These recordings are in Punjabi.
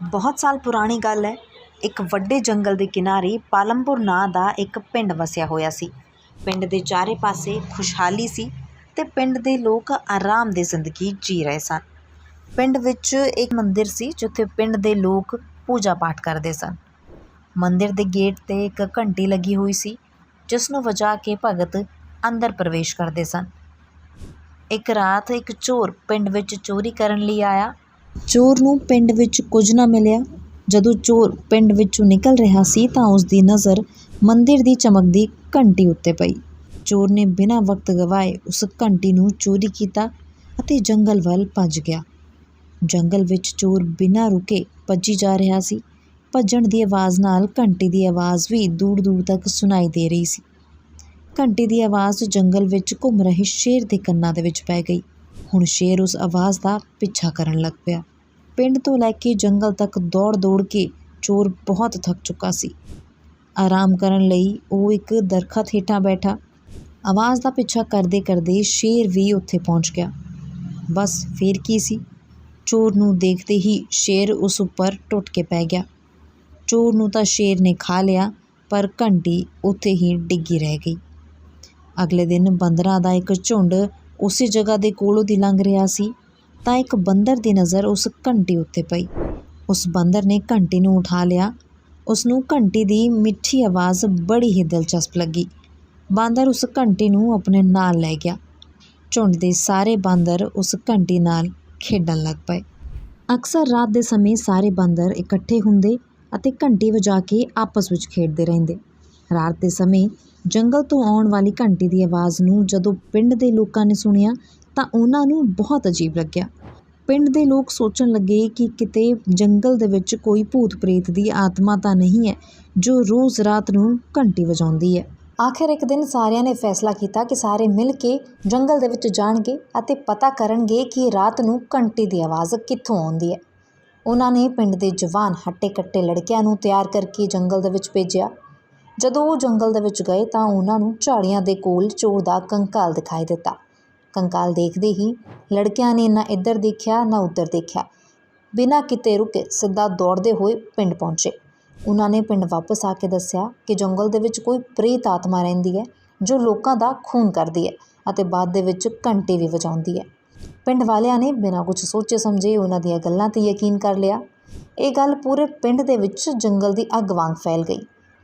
ਬਹੁਤ ਸਾਲ ਪੁਰਾਣੀ ਗੱਲ ਹੈ। ਇੱਕ ਵੱਡੇ ਜੰਗਲ ਦੇ ਕਿਨਾਰੇ ਪਾਲਮਪੁਰ ਨਾਂ ਦਾ ਇੱਕ ਪਿੰਡ ਵਸਿਆ ਹੋਇਆ ਸੀ। ਪਿੰਡ ਦੇ ਚਾਰੇ ਪਾਸੇ ਖੁਸ਼ਹਾਲੀ ਸੀ ਅਤੇ ਪਿੰਡ ਦੇ ਲੋਕ ਆਰਾਮ ਦੀ ਜ਼ਿੰਦਗੀ ਜੀ ਰਹੇ ਸਨ। ਪਿੰਡ ਵਿੱਚ ਇੱਕ ਮੰਦਿਰ ਸੀ ਜਿੱਥੇ ਪਿੰਡ ਦੇ ਲੋਕ ਪੂਜਾ ਪਾਠ ਕਰਦੇ ਸਨ। ਮੰਦਿਰ ਦੇ ਗੇਟ 'ਤੇ ਇੱਕ ਘੰਟੀ ਲੱਗੀ ਹੋਈ ਸੀ ਜਿਸ ਨੂੰ ਵਜਾ ਕੇ ਭਗਤ ਅੰਦਰ ਪ੍ਰਵੇਸ਼ ਕਰਦੇ ਸਨ। ਇੱਕ ਰਾਤ ਇੱਕ ਚੋਰ ਪਿੰਡ ਵਿੱਚ ਚੋਰੀ ਕਰਨ ਲਈ ਆਇਆ। ਚੋਰ ਨੂੰ ਪਿੰਡ ਵਿੱਚ ਕੁਝ ਨਾ ਮਿਲਿਆ। ਜਦੋਂ ਚੋਰ ਪਿੰਡ ਵਿੱਚੋਂ ਨਿਕਲ ਰਿਹਾ ਸੀ ਤਾਂ ਉਸ ਦੀ ਨਜ਼ਰ ਮੰਦਿਰ ਦੀ ਚਮਕਦੀ ਘੰਟੀ ਉੱਤੇ ਪਈ। ਚੋਰ ਨੇ ਬਿਨਾਂ ਵਕਤ ਗਵਾਏ ਉਸ ਘੰਟੀ ਨੂੰ ਚੋਰੀ ਕੀਤਾ ਅਤੇ ਜੰਗਲ ਵੱਲ ਭੱਜ ਗਿਆ। ਜੰਗਲ ਵਿੱਚ ਚੋਰ ਬਿਨਾਂ ਰੁਕੇ ਭੱਜੀ ਜਾ ਰਿਹਾ ਸੀ। ਭੱਜਣ ਦੀ ਆਵਾਜ਼ ਨਾਲ ਘੰਟੀ ਦੀ ਆਵਾਜ਼ ਵੀ ਦੂਰ ਦੂਰ ਤੱਕ ਸੁਣਾਈ ਦੇ ਰਹੀ ਸੀ। ਘੰਟੀ ਦੀ ਆਵਾਜ਼ ਜੰਗਲ ਵਿੱਚ ਘੁੰਮ ਰਹੇ ਸ਼ੇਰ ਦੇ ਕੰਨਾਂ ਦੇ ਵਿੱਚ ਪੈ ਗਈ। ਹੁਣ ਸ਼ੇਰ ਉਸ ਆਵਾਜ਼ ਦਾ ਪਿੱਛਾ ਕਰਨ ਲੱਗ ਪਿਆ। ਪਿੰਡ ਤੋਂ ਲੈ ਕੇ ਜੰਗਲ ਤੱਕ ਦੌੜ ਦੌੜ ਕੇ ਚੋਰ ਬਹੁਤ ਥੱਕ ਚੁੱਕਾ ਸੀ। ਆਰਾਮ ਕਰਨ ਲਈ ਉਹ ਇੱਕ ਦਰਖਤ ਹੇਠਾਂ ਬੈਠਾ। ਆਵਾਜ਼ ਦਾ ਪਿੱਛਾ ਕਰਦੇ ਕਰਦੇ ਸ਼ੇਰ ਵੀ ਉੱਥੇ ਪਹੁੰਚ ਗਿਆ। ਬਸ ਫੇਰ ਕੀ ਸੀ, ਚੋਰ ਨੂੰ ਦੇਖਦੇ ਹੀ ਸ਼ੇਰ ਉਸ ਉੱਪਰ ਟੁੱਟ ਕੇ ਪੈ ਗਿਆ। ਚੋਰ ਨੂੰ ਤਾਂ ਸ਼ੇਰ ਨੇ ਖਾ ਲਿਆ ਪਰ ਘੰਟੀ ਉੱਥੇ ਹੀ ਡਿੱਗੀ ਰਹਿ ਗਈ। ਅਗਲੇ ਦਿਨ ਬਾਂਦਰਾਂ ਦਾ ਇੱਕ ਝੁੰਡ ਉਸੇ ਜਗ੍ਹਾ ਦੇ ਕੋਲੋਂ ਦੀ ਲੰਘ ਰਿਹਾ ਸੀ ਤਾਂ ਇੱਕ ਬਾਂਦਰ ਦੀ ਨਜ਼ਰ ਉਸ ਘੰਟੀ ਉੱਤੇ ਪਈ। ਉਸ ਬਾਂਦਰ ਨੇ ਘੰਟੀ ਨੂੰ ਉਠਾ ਲਿਆ। ਉਸ ਨੂੰ ਘੰਟੀ ਦੀ ਮਿੱਠੀ ਆਵਾਜ਼ ਬੜੀ ਹੀ ਦਿਲਚਸਪ ਲੱਗੀ। ਬਾਂਦਰ ਉਸ ਘੰਟੀ ਨੂੰ ਆਪਣੇ ਨਾਲ ਲੈ ਗਿਆ। ਝੁੰਡ ਦੇ ਸਾਰੇ ਬਾਂਦਰ ਉਸ ਘੰਟੀ ਨਾਲ ਖੇਡਣ ਲੱਗ ਪਏ। ਅਕਸਰ ਰਾਤ ਦੇ ਸਮੇਂ ਸਾਰੇ ਬਾਂਦਰ ਇਕੱਠੇ ਹੁੰਦੇ ਅਤੇ ਘੰਟੀ ਵਜਾ ਕੇ ਆਪਸ ਵਿੱਚ ਖੇਡਦੇ ਰਹਿੰਦੇ। ਰਾਤ ਦੇ ਸਮੇਂ ਜੰਗਲ ਤੋਂ ਆਉਣ ਵਾਲੀ ਘੰਟੀ ਦੀ ਆਵਾਜ਼ ਨੂੰ ਜਦੋਂ ਪਿੰਡ ਦੇ ਲੋਕਾਂ ਨੇ ਸੁਣਿਆ ਤਾਂ ਉਹਨਾਂ ਨੂੰ ਬਹੁਤ ਅਜੀਬ ਲੱਗਿਆ। ਪਿੰਡ ਦੇ ਲੋਕ ਸੋਚਣ ਲੱਗੇ ਕਿ ਕਿਤੇ ਜੰਗਲ ਦੇ ਵਿੱਚ ਕੋਈ ਭੂਤ ਪ੍ਰੇਤ ਦੀ ਆਤਮਾ ਤਾਂ ਨਹੀਂ ਹੈ ਜੋ ਰੋਜ਼ ਰਾਤ ਨੂੰ ਘੰਟੀ ਵਜਾਉਂਦੀ ਹੈ। ਆਖਿਰ ਇੱਕ ਦਿਨ ਸਾਰਿਆਂ ਨੇ ਫੈਸਲਾ ਕੀਤਾ ਕਿ ਸਾਰੇ ਮਿਲ ਕੇ ਜੰਗਲ ਦੇ ਵਿੱਚ ਜਾਣਗੇ ਅਤੇ ਪਤਾ ਕਰਨਗੇ ਕਿ ਰਾਤ ਨੂੰ ਘੰਟੀ ਦੀ ਆਵਾਜ਼ ਕਿੱਥੋਂ ਆਉਂਦੀ ਹੈ। ਉਹਨਾਂ ਨੇ ਪਿੰਡ ਦੇ ਜਵਾਨ ਹੱਟੇ ਕੱਟੇ ਲੜਕਿਆਂ ਨੂੰ ਤਿਆਰ ਕਰਕੇ ਜੰਗਲ ਦੇ ਵਿੱਚ ਭੇਜਿਆ। ਜਦੋਂ ਉਹ ਜੰਗਲ ਦੇ ਵਿੱਚ ਗਏ ਤਾਂ ਉਹਨਾਂ ਨੂੰ ਝਾੜੀਆਂ ਦੇ ਕੋਲ ਚੋਰ ਦਾ ਕੰਕਾਲ ਦਿਖਾਈ ਦਿੱਤਾ। ਕੰਕਾਲ ਦੇਖਦੇ ਹੀ ਲੜਕਿਆਂ ਨੇ ਨਾ ਇੱਧਰ ਦੇਖਿਆ ਨਾ ਉੱਧਰ ਦੇਖਿਆ। ਬਿਨਾਂ ਕਿਤੇ ਰੁਕੇ ਸਿੱਧਾ ਦੌੜਦੇ ਹੋਏ ਪਿੰਡ ਪਹੁੰਚੇ। ਉਹਨਾਂ ਨੇ ਪਿੰਡ ਵਾਪਸ ਆ ਕੇ ਦੱਸਿਆ ਕਿ ਜੰਗਲ ਦੇ ਵਿੱਚ ਕੋਈ ਪ੍ਰੇਤ ਆਤਮਾ ਰਹਿੰਦੀ ਹੈ ਜੋ ਲੋਕਾਂ ਦਾ ਖੂਨ ਕਰਦੀ ਹੈ ਅਤੇ ਬਾਅਦ ਦੇ ਵਿੱਚ ਘੰਟੀ ਵੀ ਵਜਾਉਂਦੀ ਹੈ। ਪਿੰਡ ਵਾਲਿਆਂ ਨੇ ਬਿਨਾਂ ਕੁਝ ਸੋਚੇ ਸਮਝੇ ਉਹਨਾਂ ਦੀਆਂ ਗੱਲਾਂ 'ਤੇ ਯਕੀਨ ਕਰ ਲਿਆ। ਇਹ ਗੱਲ ਪੂਰੇ ਪਿੰਡ ਦੇ ਵਿੱਚ ਜੰਗਲ ਦੀ ਅੱਗ ਵਾਂਗ ਫੈਲ ਗਈ।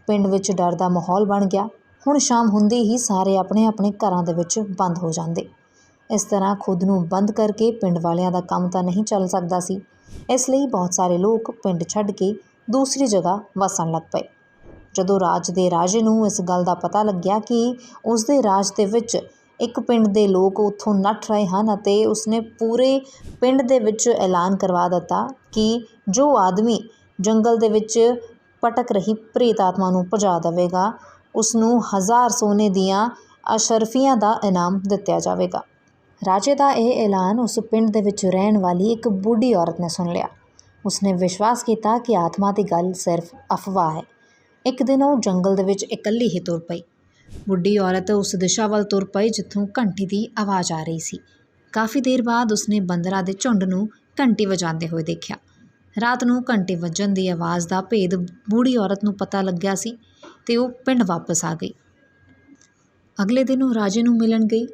ਪਿੰਡ ਵਿੱਚ ਡਰ ਦਾ ਮਾਹੌਲ ਬਣ ਗਿਆ। ਹੁਣ ਸ਼ਾਮ ਹੁੰਦੇ ਹੀ ਸਾਰੇ ਆਪਣੇ ਆਪਣੇ ਘਰਾਂ ਦੇ ਵਿੱਚ ਬੰਦ ਹੋ ਜਾਂਦੇ। ਇਸ ਤਰ੍ਹਾਂ ਖੁਦ ਨੂੰ ਬੰਦ ਕਰਕੇ ਪਿੰਡ ਵਾਲਿਆਂ ਦਾ ਕੰਮ ਤਾਂ ਨਹੀਂ ਚੱਲ ਸਕਦਾ ਸੀ। ਇਸ ਲਈ ਬਹੁਤ ਸਾਰੇ ਲੋਕ ਪਿੰਡ ਛੱਡ ਕੇ ਦੂਸਰੀ ਜਗ੍ਹਾ ਵਸਣ ਲੱਗ ਪਏ। ਜਦੋਂ ਰਾਜ ਦੇ ਰਾਜੇ ਨੂੰ ਇਸ ਗੱਲ ਦਾ ਪਤਾ ਲੱਗਿਆ ਕਿ ਉਸ ਦੇ ਰਾਜ ਦੇ ਵਿੱਚ ਇੱਕ ਪਿੰਡ ਦੇ ਲੋਕ ਉੱਥੋਂ ਨੱਠ ਰਹੇ ਹਨ ਅਤੇ ਉਸਨੇ ਪੂਰੇ ਪਿੰਡ ਦੇ ਵਿੱਚ ਐਲਾਨ ਕਰਵਾ ਦਿੱਤਾ ਕਿ ਜੋ ਆਦਮੀ ਜੰਗਲ ਦੇ ਵਿੱਚ ਭਟਕ ਰਹੀ ਪ੍ਰੇਤ ਆਤਮਾ ਨੂੰ ਭਜਾ ਦੇਵੇਗਾ ਉਸ ਨੂੰ 1000 ਸੋਨੇ ਦੀਆਂ ਅਸ਼ਰਫੀਆਂ ਦਾ ਇਨਾਮ ਦਿੱਤਾ ਜਾਵੇਗਾ। ਰਾਜੇ ਦਾ ਇਹ ਐਲਾਨ ਉਸ ਪਿੰਡ ਦੇ ਵਿੱਚ ਰਹਿਣ ਵਾਲੀ ਇੱਕ ਬੁੱਢੀ ਔਰਤ ਨੇ ਸੁਣ ਲਿਆ। ਉਸਨੇ ਵਿਸ਼ਵਾਸ ਕੀਤਾ ਕਿ ਆਤਮਾ ਦੀ ਗੱਲ ਸਿਰਫ ਅਫਵਾਹ ਹੈ। ਇੱਕ ਦਿਨ ਉਹ ਜੰਗਲ ਦੇ ਵਿੱਚ ਇਕੱਲੀ ਹੀ ਤੁਰ ਪਈ। ਬੁੱਢੀ ਔਰਤ ਉਸ ਦਿਸ਼ਾ ਵੱਲ ਤੁਰ ਪਈ ਜਿੱਥੋਂ ਘੰਟੀ ਦੀ ਆਵਾਜ਼ ਆ ਰਹੀ ਸੀ। ਕਾਫੀ ਦੇਰ ਬਾਅਦ ਉਸਨੇ ਬਾਂਦਰਾਂ ਦੇ ਝੁੰਡ ਨੂੰ ਘੰਟੀ ਵਜਾਉਂਦੇ ਹੋਏ ਦੇਖਿਆ। ਰਾਤ ਨੂੰ ਘੰਟੀ ਵੱਜਣ ਦੀ ਆਵਾਜ਼ ਦਾ ਭੇਦ ਬੁੱਢੀ ਔਰਤ ਨੂੰ ਪਤਾ ਲੱਗਿਆ ਸੀ ਅਤੇ ਉਹ ਪਿੰਡ ਵਾਪਸ ਆ ਗਈ। ਅਗਲੇ ਦਿਨ ਉਹ ਰਾਜੇ ਨੂੰ ਮਿਲਣ ਗਈ।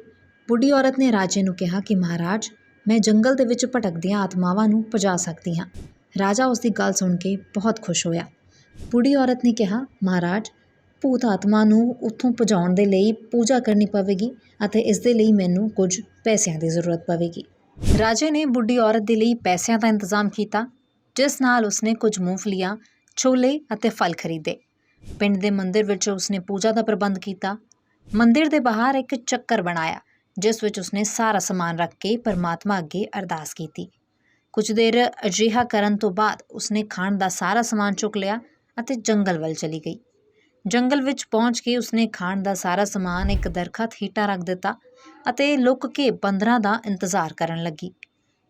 ਬੁੱਢੀ ਔਰਤ ਨੇ ਰਾਜੇ ਨੂੰ ਕਿਹਾ ਕਿ ਮਹਾਰਾਜ, ਮੈਂ ਜੰਗਲ ਦੇ ਵਿੱਚ ਭਟਕਦੀਆਂ ਆਤਮਾਵਾਂ ਨੂੰ ਭਜਾ ਸਕਦੀ ਹਾਂ। ਰਾਜਾ ਉਸ ਦੀ ਗੱਲ ਸੁਣ ਕੇ ਬਹੁਤ ਖੁਸ਼ ਹੋਇਆ। ਬੁੱਢੀ ਔਰਤ ਨੇ ਕਿਹਾ, ਮਹਾਰਾਜ, ਭੂਤ ਆਤਮਾ ਨੂੰ ਉੱਥੋਂ ਭਜਾਉਣ ਦੇ ਲਈ ਪੂਜਾ ਕਰਨੀ ਪਵੇਗੀ ਅਤੇ ਇਸ ਦੇ ਲਈ ਮੈਨੂੰ ਕੁਝ ਪੈਸਿਆਂ ਦੀ ਜ਼ਰੂਰਤ ਪਵੇਗੀ। ਰਾਜੇ ਨੇ ਬੁੱਢੀ ਔਰਤ ਦੇ ਲਈ ਪੈਸਿਆਂ ਦਾ ਇੰਤਜ਼ਾਮ ਕੀਤਾ ਜਿਸ ਨਾਲ ਉਸਨੇ ਕੁਝ ਮੂੰਗਫਲੀਆਂ, ਛੋਲੇ ਅਤੇ ਫਲ ਖਰੀਦੇ। ਪਿੰਡ ਦੇ ਮੰਦਿਰ ਵਿੱਚ ਉਸਨੇ ਪੂਜਾ ਦਾ ਪ੍ਰਬੰਧ ਕੀਤਾ। ਮੰਦਿਰ ਦੇ ਬਾਹਰ ਇੱਕ ਚੱਕਰ ਬਣਾਇਆ ਜਿਸ ਵਿੱਚ ਉਸਨੇ ਸਾਰਾ ਸਮਾਨ ਰੱਖ ਕੇ ਪਰਮਾਤਮਾ ਅੱਗੇ ਅਰਦਾਸ ਕੀਤੀ। ਕੁਝ ਦੇਰ ਅਜਿਹਾ ਕਰਨ ਤੋਂ ਬਾਅਦ ਉਸਨੇ ਖਾਣ ਦਾ ਸਾਰਾ ਸਮਾਨ ਚੁੱਕ ਲਿਆ ਅਤੇ ਜੰਗਲ ਵੱਲ ਚਲੀ ਗਈ। ਜੰਗਲ ਵਿੱਚ ਪਹੁੰਚ ਕੇ ਉਸਨੇ ਖਾਣ ਦਾ ਸਾਰਾ ਸਮਾਨ ਇੱਕ ਦਰਖਤ ਹੇਠਾਂ ਰੱਖ ਦਿੱਤਾ ਅਤੇ ਲੁੱਕ ਕੇ ਬਾਂਦਰਾਂ ਦਾ ਇੰਤਜ਼ਾਰ ਕਰਨ ਲੱਗੀ।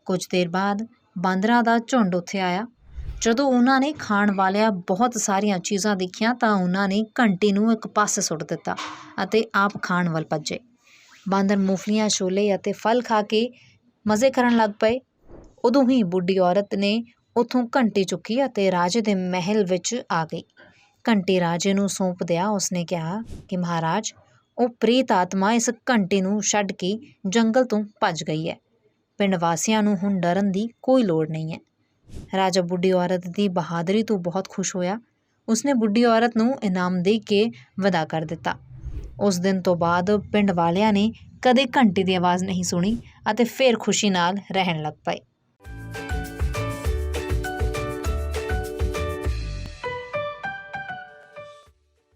ਕੁਝ ਦੇਰ ਬਾਅਦ ਬਾਂਦਰਾਂ ਦਾ ਝੁੰਡ ਉੱਥੇ ਆਇਆ। ਜਦੋਂ ਉਹਨਾਂ ਨੇ ਖਾਣ ਵਾਲੀਆਂ ਬਹੁਤ ਸਾਰੀਆਂ ਚੀਜ਼ਾਂ ਦੇਖੀਆਂ ਤਾਂ ਉਹਨਾਂ ਨੇ ਘੰਟੀ ਨੂੰ ਇੱਕ ਪਾਸੇ ਸੁੱਟ ਦਿੱਤਾ ਅਤੇ ਆਪ ਖਾਣ ਵੱਲ ਭੱਜੇ। ਬਾਂਦਰ ਮੂੰਗਫਲੀਆਂ, ਛੋਲੇ ਅਤੇ ਫਲ ਖਾ ਕੇ ਮਜ਼ੇ ਕਰਨ ਲੱਗ ਪਏ। ਉਦੋਂ ਹੀ ਬੁੱਢੀ ਔਰਤ ਨੇ ਉੱਥੋਂ ਘੰਟੀ ਚੁੱਕੀ ਅਤੇ ਰਾਜੇ ਦੇ ਮਹਿਲ ਵਿੱਚ ਆ ਗਈ। ਘੰਟੀ ਰਾਜੇ ਨੂੰ ਸੌਂਪਦਿਆਂ ਉਸਨੇ ਕਿਹਾ ਕਿ ਮਹਾਰਾਜ, ਉਹ ਪ੍ਰੀਤ ਆਤਮਾ ਇਸ ਘੰਟੀ ਨੂੰ ਛੱਡ ਕੇ ਜੰਗਲ ਤੋਂ ਭੱਜ ਗਈ ਹੈ। ਪਿੰਡ ਵਾਸੀਆਂ ਨੂੰ ਹੁਣ ਡਰਨ ਦੀ ਕੋਈ ਲੋੜ ਨਹੀਂ ਹੈ। ਰਾਜਾ ਬੁੱਢੀ ਔਰਤ ਦੀ ਬਹਾਦਰੀ ਤੋਂ ਬਹੁਤ ਖੁਸ਼ ਹੋਇਆ। ਉਸਨੇ ਬੁੱਢੀ ਔਰਤ ਨੂੰ ਇਨਾਮ ਦੇ ਕੇ ਵਿਦਾ ਕਰ ਦਿੱਤਾ। ਉਸ ਦਿਨ ਤੋਂ ਬਾਅਦ ਪਿੰਡ ਵਾਲਿਆਂ ਨੇ ਕਦੇ ਘੰਟੀ ਦੀ ਆਵਾਜ਼ ਨਹੀਂ ਸੁਣੀ ਅਤੇ ਫਿਰ ਖੁਸ਼ੀ ਨਾਲ ਰਹਿਣ ਲੱਗ ਪਏ।